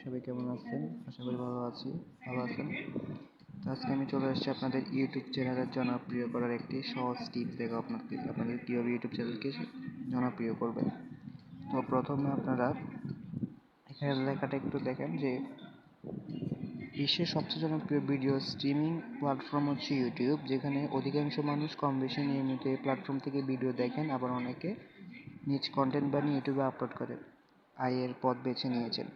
সবাই কেমন আছেন? আশা করি ভালো আছেন। তো আজকে আমি চলে আসছি আপনাদের ইউটিউব চ্যানেলের জনপ্রিয় করার একটি সহজ টিপ দেবো আপনাদের কীভাবে ইউটিউব চ্যানেলকে জনপ্রিয় করবেন। তো প্রথমে আপনারা এখানে লেখাটা একটু দেখেন যে বিশ্বের সবচেয়ে জনপ্রিয় ভিডিও স্ট্রিমিং প্ল্যাটফর্ম হচ্ছে ইউটিউব, যেখানে অধিকাংশ মানুষ কম বেশি নিয়মিত এই প্ল্যাটফর্ম থেকে ভিডিও দেখেন, আবার অনেকে নিজ কন্টেন্ট বানিয়ে ইউটিউবে আপলোড করে আয়ের পথ বেছে নিয়েছেন।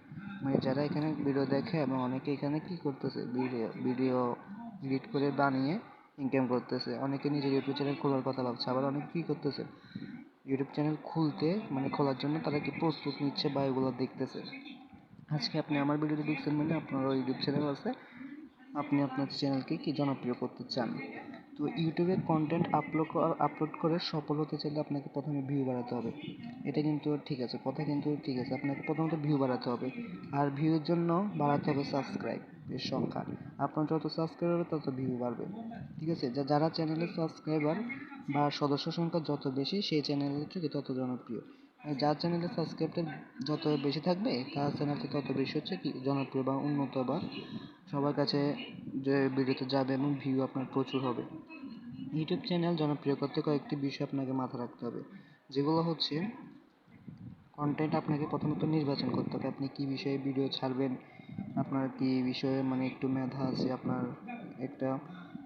মানে যারা এখানে ভিডিও দেখে এবং অনেকে এখানে কি করতেছে, ভিডিও এডিট করে বানিয়ে ইনকাম করতেছে। অনেকে নিজের ইউটিউব চ্যানেল খোলার কথা ভাবছে, আবার অনেকে কী করতেছে, ইউটিউব চ্যানেল খোলার জন্য তারা কি প্রস্তুত নিচ্ছে বা এগুলো দেখতেছে। আজকে আপনি আমার ভিডিওতে দেখছেন মানে আপনার ইউটিউব চ্যানেল আছে, আপনি আপনার চ্যানেলকে কি জনপ্রিয় করতে চান। তো ইউটিউবে কন্টেন্ট আপলোড করে সফল হতে চাইলে আপনাকে প্রথমে ভিউ বাড়াতে হবে। এটা কিন্তু ঠিক আছে, কথা কিন্তু ঠিক আছে, আপনাকে প্রথমত ভিউ বাড়াতে হবে, আর ভিউর জন্য বাড়াতে হবে সাবস্ক্রাইবের সংখ্যা। আপনার যত সাবস্ক্রাইবার হবে তত ভিউ বাড়বে, ঠিক আছে। যারা চ্যানেলের সাবস্ক্রাইবার বা সদস্য সংখ্যা যত বেশি, সেই চ্যানেল হচ্ছে তত জনপ্রিয়। যার চ্যানেলের সাবস্ক্রাইবার যত বেশি থাকবে তার চ্যানেলটা তত বেশি হচ্ছে কি জনপ্রিয় বা উন্নত, বা সবার কাছে যে ভিডিওতে যাবে এবং ভিউ আপনার প্রচুর হবে। ইউটিউব চ্যানেল জনপ্রিয় করতে কয়েকটি বিষয় আপনাকে মাথায় রাখতে হবে, যেগুলো হচ্ছে কন্টেন্ট আপনাকে প্রথমত নির্বাচন করতে হবে। আপনি কী বিষয়ে ভিডিও ছাড়বেন, আপনার কী বিষয়ে মানে একটু মেধা আছে, আপনার একটা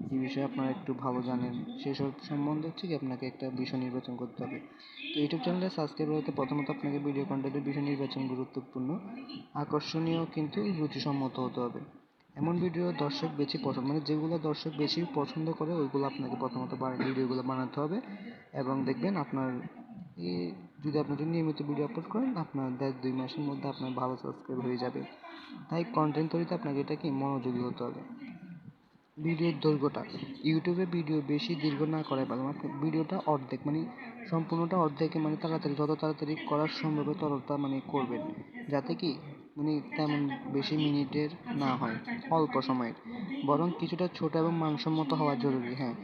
কী বিষয়ে আপনারা একটু ভালো জানেন, সেসব সম্বন্ধে হচ্ছে কি আপনাকে একটা বিষয় নির্বাচন করতে হবে। তো ইউটিউব চ্যানেলে সাবস্ক্রাইবার হতে প্রথমত আপনাকে ভিডিও কন্টেন্টের বিষয় নির্বাচন গুরুত্বপূর্ণ, আকর্ষণীয় কিন্তু রুচিসম্মত হতে হবে। এমন ভিডিও দর্শক বেশি পছন্দ, মানে যেগুলো দর্শক বেশি পছন্দ করে ওইগুলো আপনাকে প্রথমত ভিডিওগুলো বানাতে হবে। এবং দেখবেন আপনার যদি আপনি নিয়মিত ভিডিও আপলোড করেন, আপনার 1.5-2 মাসের মধ্যে আপনার ভালো সাবস্ক্রাইব হয়ে যাবে। তাই কন্টেন্ট তৈরিতে আপনাকে এটা কি মনোযোগী হতে হবে। ভিডিওর দৈর্ঘ্যটা, ইউটিউবে ভিডিও বেশি দীর্ঘ না করাই ভালো। আপনি ভিডিওটা অর্ধেক মানে সম্পূর্ণটা অর্ধেকে মানে যত তাড়াতাড়ি করার সম্ভব ততটা মানে করবেন, যাতে কি মানে তেমন বেশি মিনিটের না হয়, অল্প সময়ের, বরং কিছুটা ছোট এবং মানসম্মত হওয়া জরুরি। হ্যাঁ,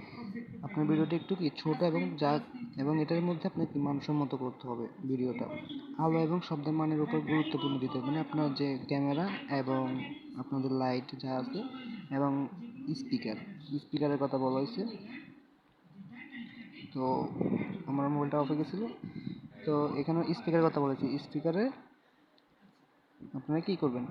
আপনার ভিডিওটা একটু কি ছোট এবং এটার মধ্যে আপনাকে মানসম্মত করতে হবে ভিডিওটা। আলো এবং শব্দের মানের উপর গুরুত্বপূর্ণ দিতে হবে, মানে আপনার যে ক্যামেরা এবং আপনাদের লাইট যা আছে এবং স্পিকারের কথা বলা হয়েছে। তো আমার মোবাইলটা অফ হয়ে গেছিলো, তো এখানে স্পিকারের কথা বলেছি। স্পিকারে আপনারা কী করবেন,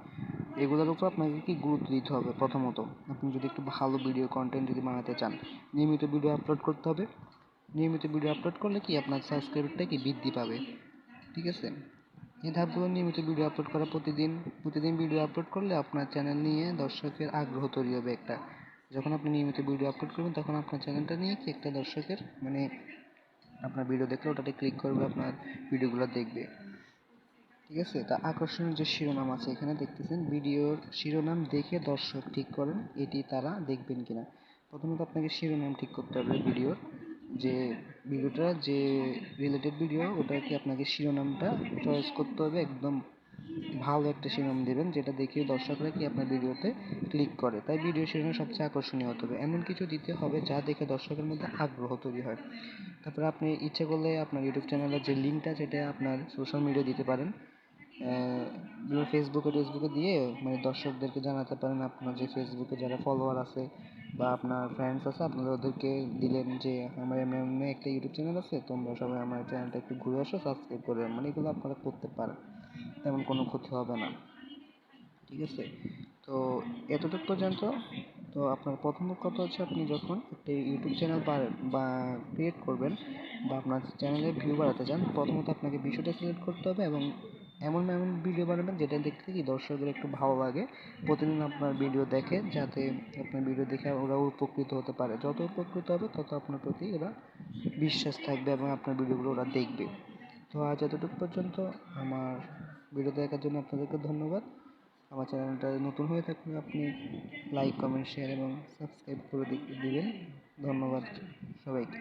এগুলোর উপর আপনাকে কি গুরুত্ব দিতে হবে। প্রথমত আপনি যদি একটু ভালো ভিডিও কন্টেন্ট যদি বানাতে চান, নিয়মিত ভিডিও আপলোড করতে হবে। নিয়মিত ভিডিও আপলোড করলে কি আপনার সাবস্ক্রাইবারটা কি বৃদ্ধি পাবে, ঠিক আছে। এই ধাপগুলো নিয়মিত ভিডিও আপলোড করা, প্রতিদিন ভিডিও আপলোড করলে আপনার চ্যানেল নিয়ে দর্শকের আগ্রহ তৈরি হবে একটা। যখন আপনি নিয়মিত ভিডিও আপলোড করবেন তখন আপনার চ্যানেলটা নিয়ে কি একটা দর্শকের মানে আপনার ভিডিও দেখলে ওটাতে ক্লিক করবে, আপনার ভিডিওগুলো দেখবে, ঠিক আছে। তা আকর্ষণীয় যে শিরোনাম আছে এখানে দেখতেছেন, ভিডিওর শিরোনাম দেখে দর্শক ঠিক করেন এটি তারা দেখবেন কিনা। প্রথমত আপনাকে শিরোনাম ঠিক করতে হবে ভিডিওর, যে ভিডিওটা যে রিলেটেড ভিডিও ওটা কি আপনাকে শিরোনামটা চয়েস করতে হবে, একদম ভালো একটা শিরোনাম দেবেন যেটা দেখে দর্শকরা কি আপনার ভিডিওতে ক্লিক করে। তাই ভিডিও শিরোনাম সবচেয়ে আকর্ষণীয় হতে হবে, এমন কিছু দিতে হবে যা দেখে দর্শকের মধ্যে আগ্রহ তৈরি হয়। তারপরে আপনি ইচ্ছে করলে আপনার ইউটিউব চ্যানেলের যে লিঙ্কটা সেটা আপনার সোশ্যাল মিডিয়া দিতে পারেন, ফেসবুকে দিয়ে মানে দর্শকদেরকে জানাতে পারেন, আপনার যে ফেসবুকে যারা ফলোয়ার আছে বা আপনার ফ্রেন্ডস আছে, আপনারা ওদেরকে দিলেন যে আমার এমনি একটা ইউটিউব চ্যানেল আছে, তোমরা সবাই আমার চ্যানেলটা একটু ঘুরে আসো, সাবস্ক্রাইব করে। মানে এগুলো আপনারা করতে পারেন, তেমন কোনো ক্ষতি হবে না, ঠিক আছে। তো এতটুকু পর্যন্ত। তো আপনার প্রথম কথা হচ্ছে, আপনি যখন একটা ইউটিউব চ্যানেল বা ক্রিয়েট করবেন বা আপনার চ্যানেলের ভিউ বাড়াতে চান, প্রথমত আপনাকে বিষয়টা সিলেক্ট করতে হবে এবং এমন ভিডিও বানাবেন যেটা দেখতে কি দর্শকদের একটু ভালো লাগে, প্রতিদিন আপনার ভিডিও দেখে, যাতে আপনার ভিডিও দেখে ওরা উপকৃত হতে পারে। যত উপকৃত হবে তত আপনার প্রতি ওরা বিশ্বাস থাকবে এবং আপনার ভিডিওগুলো ওরা দেখবে। তো আজ এতটুকু পর্যন্ত। আমার ভিডিও দেখার জন্য আপনাদেরকে ধন্যবাদ। আমার চ্যানেলটা নতুন হয়ে থাকলে আপনি লাইক, কমেন্ট, শেয়ার এবং সাবস্ক্রাইব করে দিবেন। ধন্যবাদ সবাইকে।